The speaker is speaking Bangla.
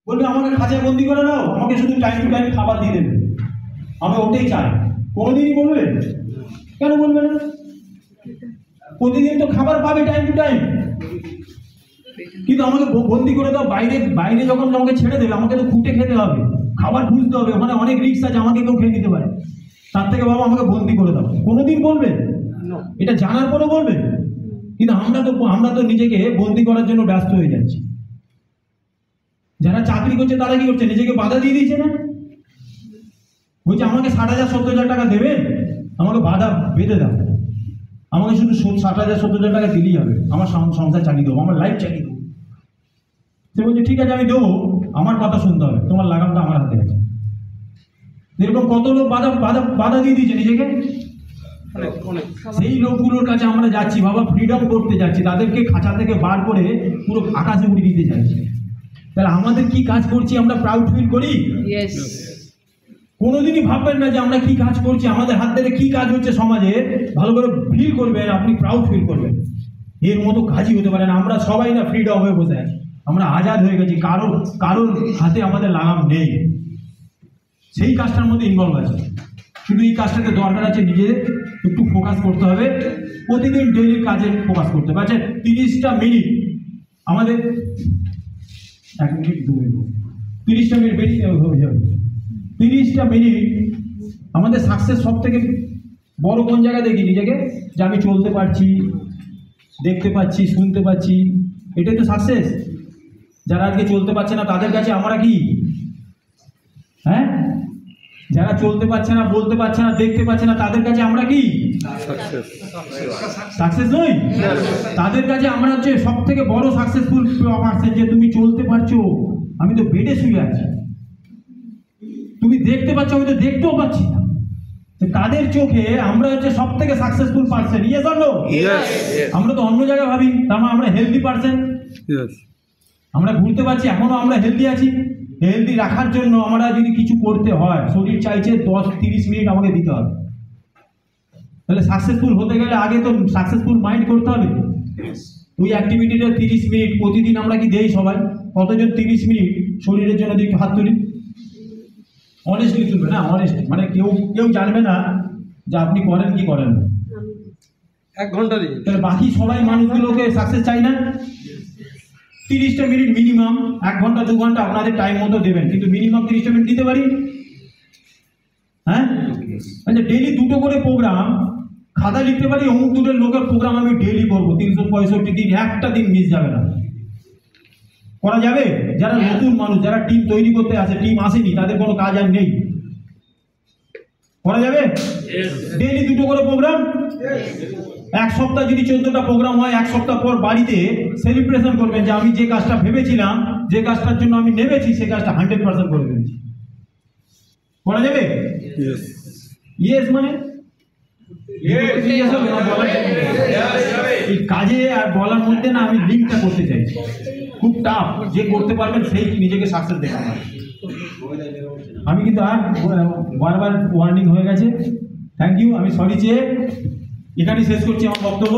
বলবে আমাকে খাঁচায় বন্দি করে দাও, আমাকে শুধু টাইম টু টাইম খাবার দিয়ে দেবে, আমি ওটাই চাই। কোনোদিনই বলবে? কেন বলবে না? প্রতিদিন তো খাবার পাবে টাইম টু টাইম, কিন্তু আমাকে বন্দি করে দাও। বাইরে বাইরে যখন আমাকে ছেড়ে দেবে, আমাকে তো খুঁটে খেতে হবে, খাবার খুঁজতে হবে, ওখানে অনেক রিস্ক আছে, আমাকে কেউ খেয়ে নিতে পারে। তার থেকে বাবা আমাকে বন্দি করে দাও, কোনোদিন বলবে? এটা জানার পরে বলবে? কিন্তু আমরা তো নিজেকে বন্দি করার জন্য ব্যস্ত হয়ে যাচ্ছি। যারা চাকরি করছে তারা কি করছে? নিজেকে বাধা দিয়ে দিয়েছে না? বলছে আমাকে 60,000 70,000 টাকা দেবেন, আমাকে বাধা বেঁধে দাও, আমাকে শুধু 60,000 70,000 টাকা দিলেই হবে, আমার সংসার চালিয়ে দেবো, আমার লাইফ চালিয়ে দেবো। সে বলছে ঠিক আছে আমি দেবো, আমার কথা শুনতে হবে, তোমার লাগামটা আমার হাতে আছে। এরকম কত লোক বাধা দিয়ে দিয়েছে নিজেকে। সেই লোকগুলোর কাছে আমরা যাচ্ছি বাবা, ফ্রিডম করতে যাচ্ছি, তাদেরকে খাঁচা থেকে বার করে পুরো আকাশে উড়িয়ে দিতে যাচ্ছি। তাহলে আমাদের কি কাজ করছি আমরা প্রাউড ফিল করি? কোনোদিনই ভাববেন না যে আমরা কি কাজ করছি, আমাদের হাত ধরে কি কাজ হচ্ছে সমাজে, ভালো করে ফিল করবেন, আপনি প্রাউড ফিল করবেন। এর মতো কাজই হতে পারে না। আমরা সবাই না ফ্রিডম হয়ে বসে আছি, আমরা আজাদ হয়ে গেছি, কারোর হাতে আমাদের লাগাম নেই। সেই কাজটার মধ্যে ইনভলভ আছে। শুধু এই কাজটাতে দরকার আছে নিজেদের একটু ফোকাস করতে হবে, প্রতিদিন ডেইলি কাজে ফোকাস করতে হবে। আচ্ছা 30টা মিনিট আমাদের 1 মিনিট 2 মিনিট 30টা মিনিট বেরিয়ে হয়ে যাবে। 30টা মিনিট আমাদের সাকসেস সব থেকে বড় কোন জায়গায় দেখি নিজেকে, যে আমি চলতে পারছি, দেখতে পাচ্ছি, শুনতে পাচ্ছি, এটাই তো সাকসেস। যারা আজকে চলতে পারছে না তাদের কাছে আমরা কি? হ্যাঁ, যারা চলতে পারছে না, বলতে পারছে না, দেখতে পাচ্ছে না, তাদের কাছে আমরা কি? সাকসেস নই। তাদের কাছে আমরা হচ্ছে সব থেকে বড় সাকসেসফুল পারসন, যে তুমি চলতে পারছো, আমি তো বেডে শুয়ে আছি, তুমি দেখতে পাচ্ছ, আমি তো দেখতেও পাচ্ছি না। তাদের চোখে আমরা হচ্ছে সব থেকে successful person. Yes or no? আমরা তো অন্য জায়গায় ভাবি, তার মানে আমরা হেলদি পারসন। আমরা ঘুরতে পারছি, এখনো আমরা হেলদি আছি। হেলদি রাখার জন্য আমরা যদি কিছু করতে হয়, শরীর চাইছে 10-30 মিনিট আমাকে দিতে হবে। তাহলে সাকসেসফুল হতে গেলে আগে তো সাকসেসফুল মাইন্ড করতে হবে। ওই অ্যাক্টিভিটিটা 30 মিনিট প্রতিদিন আমরা কি দেই সবাই? কতজন 30 মিনিট শরীরের জন্য একটু হাত তুলি? অনেস্টলি তুলবে না, অনেস্ট, মানে কেউ জানবে না যে আপনি করেন কি করেন না। 1 ঘন্টা দিন। তাহলে বাকি সবাই মানুষগুলোকে সাকসেস চাই না? 30টা মিনিট মিনিমাম, 1 ঘন্টা 2 ঘন্টা আপনাদের টাইম মতো দেবেন, কিন্তু মিনিমাম 30টা মিনিট দিতে পারি। হ্যাঁ, আচ্ছা ডেইলি 2টো করে প্রোগ্রাম খাতা লিখতে পারি, অমুক 2টো লোকের প্রোগ্রাম আমি ডেইলি করবো, 365 দিন, একটা দিন মিস যাবে না। করা যাবে? যারা নতুন মানুষ, যারা টিম তৈরি করতে আসে, টিম আসেনি, তাদের কোনো কাজ আর নেই, করা যাবে? ডেইলি 2টো করে প্রোগ্রাম, 1 সপ্তাহ যদি 14টা প্রোগ্রাম হয়, 1 সপ্তাহ পর বাড়িতে সেলিব্রেশন করবেন যে আমি যে কাজটা ভেবেছিলাম, যে কাজটার জন্য আমি নেমেছি, সেই কাজটা 100% করে ফেলেছি। করা যাবে? ইয়েস মানে এই কাজে আর বলার মধ্যে না আমি লিঙ্কটা করতে চাইছি। খুব টাফ, যে করতে পারবেন সেই নিজেকে সাকসেস দেখানো। আমি কিন্তু আর বারবার ওয়ার্নিং হয়ে গেছে, থ্যাংক ইউ। আমি সরি চেয়ে এখানেই শেষ করছি আমার বক্তব্য।